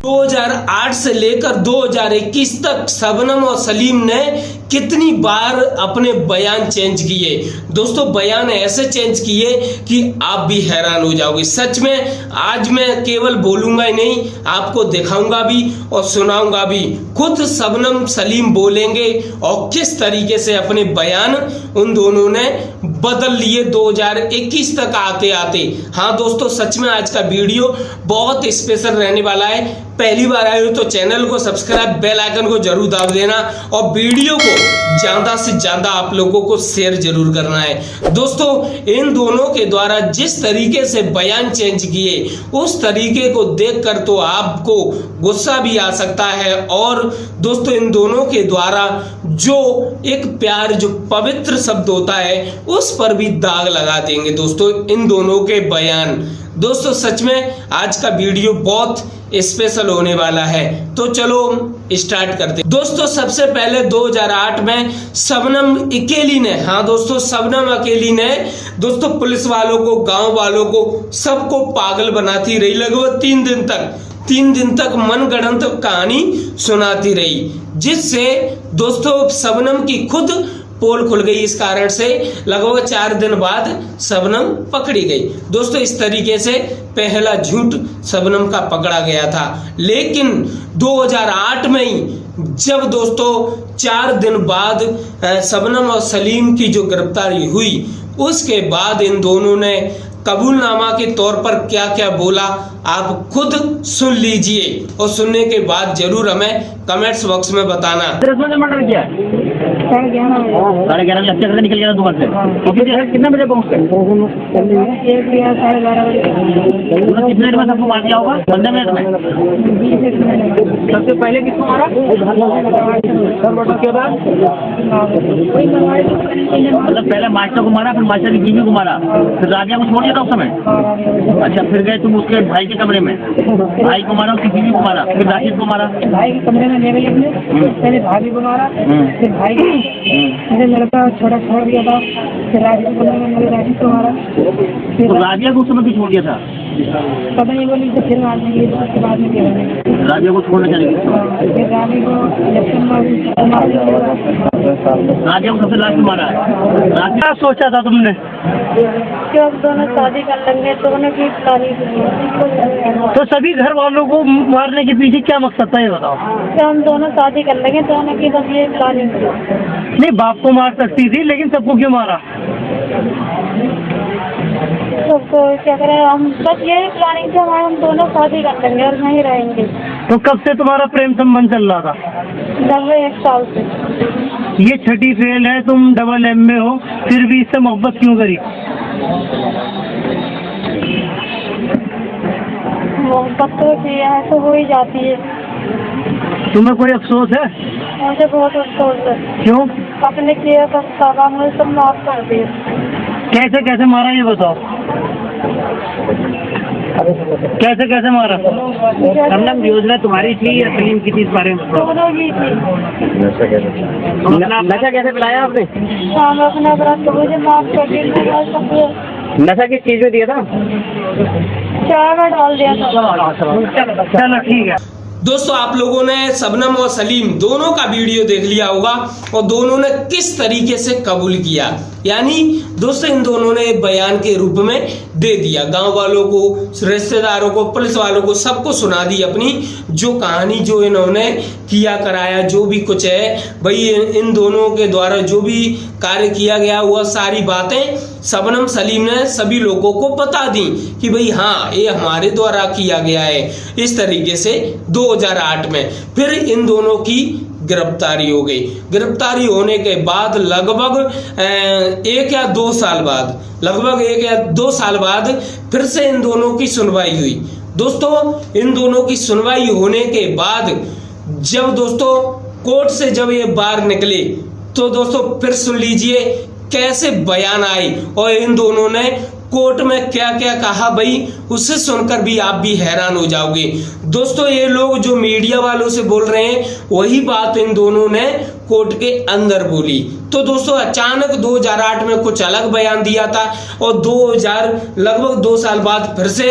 2008 से लेकर 2021 तक शबनम और सलीम ने कितनी बार अपने बयान चेंज किए। दोस्तों बयान ऐसे चेंज किए कि आप भी हैरान हो जाओगे। सच में आज मैं केवल बोलूंगा ही नहीं, आपको दिखाऊंगा भी और सुनाऊंगा भी। खुद शबनम सलीम बोलेंगे और किस तरीके से अपने बयान उन दोनों ने बदल लिए 2021 तक आते आते। हाँ दोस्तों, सच में आज का वीडियो बहुत स्पेशल रहने वाला है। पहली बार आए हो तो चैनल को सब्सक्राइब, बेल आइकन को जरूर दाब देना और वीडियो को ज्यादा से ज्यादा आप लोगों को शेयर जरूर करना है। दोस्तों इन दोनों के द्वारा जिस तरीके से बयान चेंज किए उस तरीके को देखकर तो आपको गुस्सा भी आ सकता है। और दोस्तों इन दोनों के द्वारा जो एक प्यार, जो पवित्र शब्द होता है, उस पर भी दाग लगा देंगे दोस्तों इन दोनों के बयान। दोस्तों सच में आज का वीडियो बहुत स्पेशल होने वाला है, तो चलो स्टार्ट करते हैं। दोस्तों सबसे पहले 2008 में शबनम अकेली ने, हाँ दोस्तों शबनम अकेली ने दोस्तों पुलिस वालों को, गांव वालों को, सबको पागल बनाती रही। लगभग 3 दिन तक मनगढ़ंत कहानी सुनाती रही, जिससे दोस्तों शबनम की खुद पोल खुल गई। इस कारण से लगभग 4 दिन बाद शबनम पकड़ी गई। दोस्तों इस तरीके से पहला झूठ शबनम का पकड़ा गया था। लेकिन 2008 में ही जब दोस्तों 4 दिन बाद शबनम और सलीम की जो गिरफ्तारी हुई, उसके बाद इन दोनों ने कबूलनामा के तौर पर क्या क्या बोला आप खुद सुन लीजिए और सुनने के बाद जरूर हमें कमेंट्स बॉक्स में बताना। मर्डर किया 11:30 बजे अच्छे से निकल गया दुकान से। और फिर कितने बजे पहुंचे? 11:30 बजे। कितने मिनट में सबको मार दिया होगा? 15 मिनट में। सबसे पहले किसको मारा? उसके बाद मतलब पहले मास्टर को मारा, फिर मास्टर की बीवी को मारा, फिर राजा को छोड़ दिया था उस समय। अच्छा फिर गए तुम उसके भाई के कमरे में, भाई को मारा, उसकी बीवी को मारा, फिर राशिद को मारा, भाई के कमरे में ले गए, पहले भाभी को मारा, फिर भाई मेरे लड़का छोटा छोड़ दिया था, फिर राशिद को कमरे में मेरे राशिद को मारा। तो राजिया को उस समय क्यों छोड़ दिया था? पता नहीं बोली तो फिर मारने के लिए, उसके बाद में किया राजिया को छोड़ना चाहिए। फिर राजी को राजिया को सबसे लास्ट में मारा है। क्या सोचा था तुमने? कि अब दोनों शादी कर लेंगे, दोनों की प्लानिंग। तो सभी घर वालों को मारने के पीछे क्या मकसद था ये बताओ? कि हम दोनों शादी कर लेंगे, दोनों की बस ये प्लानिंग थी। नहीं बाप को मार सकती थी, लेकिन सबको क्यों मारा? सबको क्या करें हम, बस यही प्लानिंग थी हमारे, हम दोनों शादी कर लेंगे और वहीं रहेंगे। तो कब से तुम्हारा प्रेम संबंध चल रहा था? लगभग 1 साल से। ये छठी फेल है, तुम डबल एम में हो, फिर भी इससे मोहब्बत क्यों करी? मोहब्बत तो किया है तो हो ही जाती है। तुम्हें कोई अफसोस है? मुझे बहुत अफसोस है। क्यों? अपने किए पछतावा, मुझे सब माफ कर दिए। कैसे कैसे मारा ये बताओ? कैसे कैसे मारा? शबनम योजना तुम्हारी थी या सलीम की थी, इस बारे में दोनों की थी। नशा कैसे पिलाया आपने? शाम अपना व्रत, मुझे माफ कर दिया। नशा किस चीज में दिया था? चाय में डाल दिया था। चलो ठीक है। दोस्तों आप लोगों ने शबनम और सलीम दोनों का वीडियो देख लिया होगा और दोनों ने किस तरीके से कबूल किया। यानी दोस्तों इन दोनों ने बयान के रूप में दे दिया, गांव वालों को, रिश्तेदारों को, पुलिस वालों को, सबको सुना दी अपनी जो कहानी, जो इन्होंने किया कराया, जो भी कुछ है भाई इन दोनों के द्वारा जो भी कार्य किया गया, वह सारी बातें शबनम सलीम ने सभी लोगों को बता दी कि भाई हाँ ये हमारे द्वारा किया गया है। इस तरीके से 2008 में फिर इन दोनों की गिरफ्तारी हो गई। गिरफ्तारी होने के बाद लगभग 1 या 2 साल बाद, लगभग 1 या 2 साल बाद फिर से इन दोनों की सुनवाई हुई। दोस्तों इन दोनों की सुनवाई होने के बाद जब दोस्तों कोर्ट से जब ये बाहर निकले तो दोस्तों फिर सुन लीजिए कैसे बयान आई और इन दोनों ने कोर्ट में क्या क्या कहा भाई, उसे सुनकर भी आप भी हैरान हो जाओगे। दोस्तों ये लोग जो मीडिया वालों से बोल रहे हैं वही बात इन दोनों ने कोर्ट के अंदर बोली। तो दोस्तों अचानक 2008 में कुछ अलग बयान दिया था और लगभग 2 साल बाद फिर से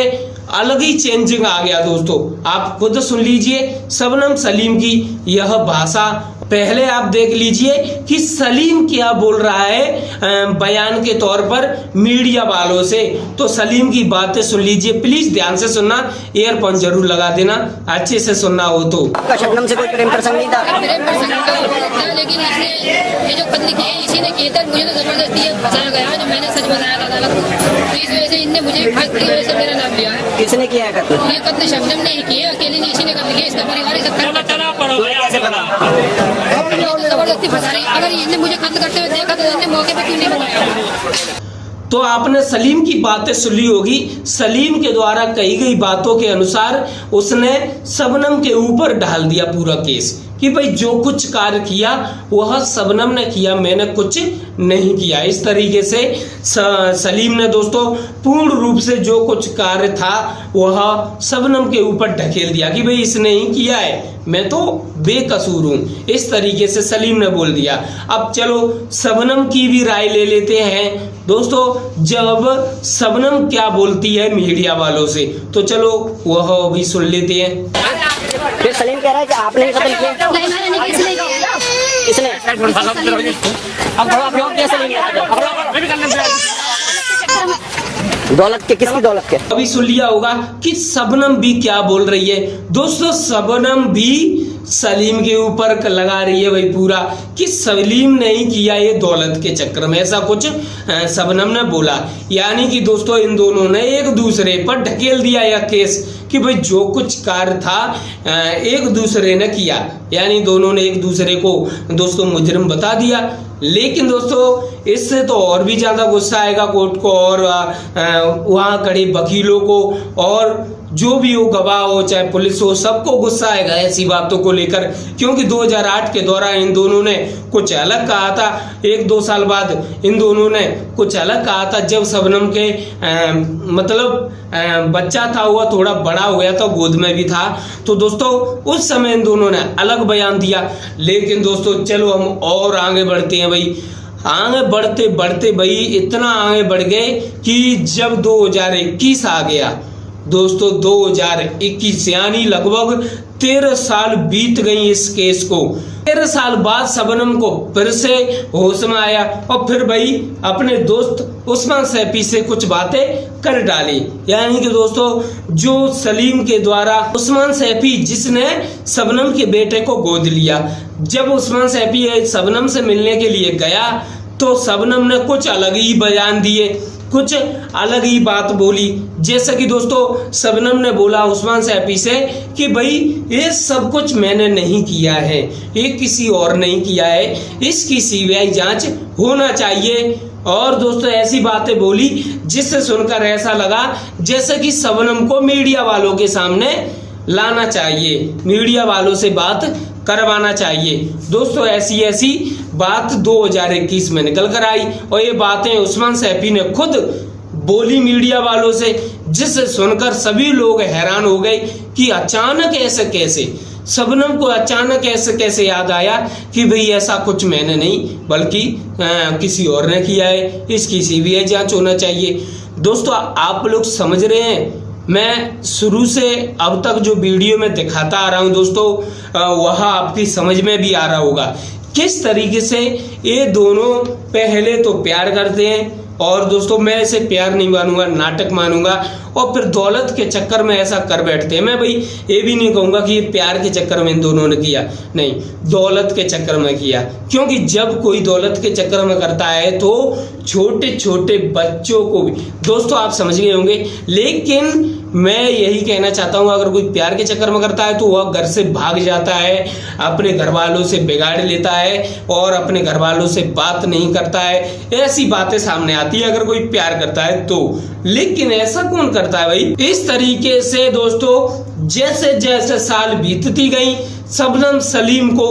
अलग ही चेंजिंग आ गया दोस्तों। आप खुद सुन लीजिए शबनम सलीम की यह भाषा। पहले आप देख लीजिए कि सलीम क्या बोल रहा है बयान के तौर पर मीडिया वालों से। तो सलीम की बातें सुन लीजिए, प्लीज ध्यान से सुनना, ईयरफोन जरूर लगा देना, अच्छे से सुनना हो तो। आपका शबनम से कोई प्रेम प्रसंग नहीं था? प्रेम प्रसंग था, लेकिन इसने ये जो कत्ल किए इसी ने किए थे। मुझे तो जबरदस्ती फंसाया गया जो मैंने सच बताया था गलत, तो इस वजह से इनने मुझे फांसी की वजह से मेरा नाम लिया है। किसने किया है कत्ल? ये कत्ल शबनम ने ही किया, अकेले ने इसी ने कत्ल किया। इसका परिवार इसे कैसे पता? जबरदस्ती फंसा रही। अगर इसने मुझे कत्ल करते हुए देखा तो इसने मौके पे क्यों नहीं बुलाया? तो आपने सलीम की बातें सुनी होगी। सलीम के द्वारा कही गई बातों के अनुसार उसने शबनम के ऊपर डाल दिया पूरा केस कि भाई जो कुछ कार्य किया वह शबनम ने किया, मैंने कुछ नहीं किया। इस तरीके से सलीम ने दोस्तों पूर्ण रूप से जो कुछ कार्य था वह शबनम के ऊपर ढकेल दिया कि भाई इसने ही किया है, मैं तो बेकसूर हूं। इस तरीके से सलीम ने बोल दिया। अब चलो शबनम की भी राय ले लेते हैं दोस्तों, जब शबनम क्या बोलती है मीडिया वालों से, तो चलो वह भी सुन लेते हैं। फिर सलीम कह रहा है कि आपने ही कत्ल किया। किसने? अब थोड़ा कैसे नहीं गया? दौलत के, किसकी दौलत के? अभी सुन लिया होगा कि शबनम भी क्या बोल रही है दोस्तों। शबनम भी सलीम के ऊपर लगा रही है भाई पूरा कि सलीम ने ही किया ये दौलत के चक्कर में, ऐसा कुछ शबनम ने बोला। यानी कि दोस्तों इन दोनों ने एक दूसरे पर ढकेल दिया यह केस कि भाई जो कुछ कार्य था एक दूसरे ने किया, यानी दोनों ने एक दूसरे को दोस्तों मुजरिम बता दिया। लेकिन दोस्तों इससे तो और भी ज्यादा गुस्सा आएगा कोर्ट को और वहां खड़े वकीलों को और जो भी हो, गवाह हो चाहे पुलिस हो, सबको गुस्सा आएगा ऐसी बातों को लेकर, क्योंकि 2008 के दौरान इन दोनों ने कुछ अलग कहा था। 1-2 साल बाद इन दोनों ने कुछ अलग कहा था। जब शबनम के बच्चा था वह थोड़ा बड़ा हो गया था, गोद में भी था, तो दोस्तों उस समय इन दोनों ने अलग बयान दिया। लेकिन दोस्तों चलो हम और आगे बढ़ते हैं भाई। आगे बढ़ते बढ़ते भाई इतना आगे बढ़ गए कि जब 2021 आ गया दोस्तों, 2021 यानी लगभग 13 साल बीत गई इस केस को। 13 साल बाद शबनम को फिर से होश में आया और फिर भाई अपने दोस्त उस्मान सैफी से कुछ बातें कर डाली। यानी कि दोस्तों जो सलीम के द्वारा उस्मान सैफी जिसने शबनम के बेटे को गोद लिया, जब उस्मान सैफी शबनम से मिलने के लिए गया तो शबनम ने कुछ अलग ही बयान दिए, कुछ अलग ही बात बोली। जैसे कि दोस्तों शबनम ने बोला उस्मान सैफी से कि भाई ये सब कुछ मैंने नहीं किया है, ये किसी और नहीं किया है, इसकी सीबीआई जांच होना चाहिए। और दोस्तों ऐसी बातें बोली जिससे सुनकर ऐसा लगा जैसे कि शबनम को मीडिया वालों के सामने लाना चाहिए, मीडिया वालों से बात करवाना चाहिए। दोस्तों ऐसी बात 2021 में निकल कर आई और ये बातें उस्मान सैफी ने खुद बोली मीडिया वालों से, जिसे सुनकर सभी लोग हैरान हो गए कि अचानक ऐसे कैसे शबनम को अचानक ऐसे कैसे याद आया कि भाई ऐसा कुछ मैंने नहीं बल्कि किसी और ने किया है, इसकी सीबीआई जांच होना चाहिए। दोस्तों आप लोग समझ रहे हैं, मैं शुरू से अब तक जो वीडियो में दिखाता आ रहा हूं दोस्तों वह आपकी समझ में भी आ रहा होगा किस तरीके से ये दोनों पहले तो प्यार करते हैं और दोस्तों मैं इसे प्यार नहीं मानूंगा, नाटक मानूंगा, और फिर दौलत के चक्कर में ऐसा कर बैठते हैं। मैं भाई ये भी नहीं कहूंगा कि ये प्यार के चक्कर में इन दोनों ने किया, नहीं, दौलत के चक्कर में किया। क्योंकि जब कोई दौलत के चक्कर में करता है तो छोटे छोटे बच्चों को भी दोस्तों आप समझ गए होंगे। लेकिन मैं यही कहना चाहता हूँ अगर कोई प्यार के चक्कर में करता है तो वह घर से भाग जाता है, अपने घर वालों से बिगाड़ लेता है और अपने घर वालों से बात नहीं करता है, ऐसी बातें सामने आती है अगर कोई प्यार करता है तो। लेकिन ऐसा कौन करता है भाई? इस तरीके से दोस्तों जैसे जैसे साल बीतती गई शबनम सलीम को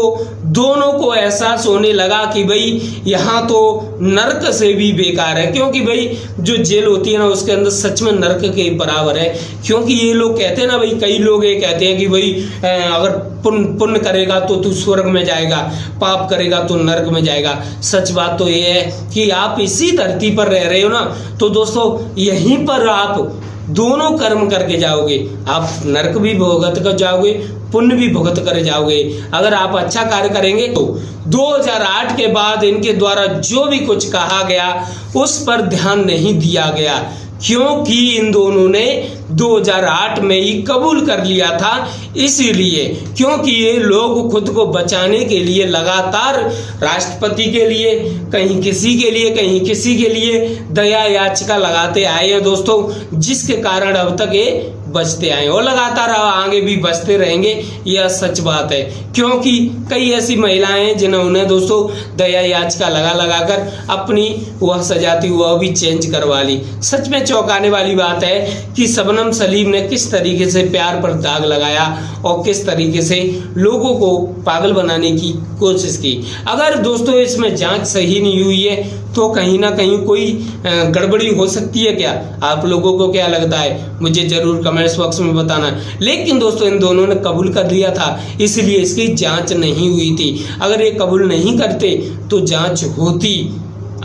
दोनों को एहसास होने लगा कि भाई यहाँ तो नर्क से भी बेकार है, क्योंकि भाई जो जेल होती है ना उसके अंदर सच में नर्क के बराबर है। क्योंकि ये लोग कहते हैं ना भाई, कई लोग ये कहते हैं कि भाई अगर पुण्य करेगा तो तू स्वर्ग में जाएगा, पाप करेगा तो नर्क में जाएगा। सच बात तो ये है कि आप इसी धरती पर रह रहे हो ना, तो दोस्तों यहीं पर आप दोनों कर्म करके जाओगे, आप नरक भी भुगत कर जाओगे, पुण्य भी भुगत कर जाओगे। अगर आप अच्छा कार्य करेंगे तो 2008 के बाद इनके द्वारा जो भी कुछ कहा गया उस पर ध्यान नहीं दिया गया, क्योंकि इन दोनों ने 2008 में ही कबूल कर लिया था। इसीलिए क्योंकि ये लोग खुद को बचाने के लिए लगातार राष्ट्रपति के लिए, कहीं किसी के लिए, कहीं किसी के लिए दया याचिका लगाते आए हैं दोस्तों, जिसके कारण अब तक ये बचते आए और लगातार आगे भी बचते रहेंगे। यह सच बात है, क्योंकि कई ऐसी महिलाएं हैं जिन्होंने दोस्तों दया याचिका लगा कर अपनी वह सजा थी वह भी चेंज करवा ली। सच में चौंकाने वाली बात है कि शबनम सलीम ने किस तरीके से प्यार पर दाग लगाया और किस तरीके से लोगों को पागल बनाने की कोशिश की। अगर दोस्तों इसमें जांच सही नहीं हुई है तो कहीं ना कहीं कोई गड़बड़ी हो सकती है क्या? आप लोगों को क्या लगता है मुझे जरूर कमेंट्स बॉक्स में बताना। लेकिन दोस्तों इन दोनों ने कबूल कर लिया था, इसलिए इसकी जांच नहीं हुई थी। अगर ये कबूल नहीं करते तो जांच होती।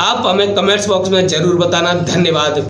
आप हमें कमेंट्स बॉक्स में जरूर बताना। धन्यवाद।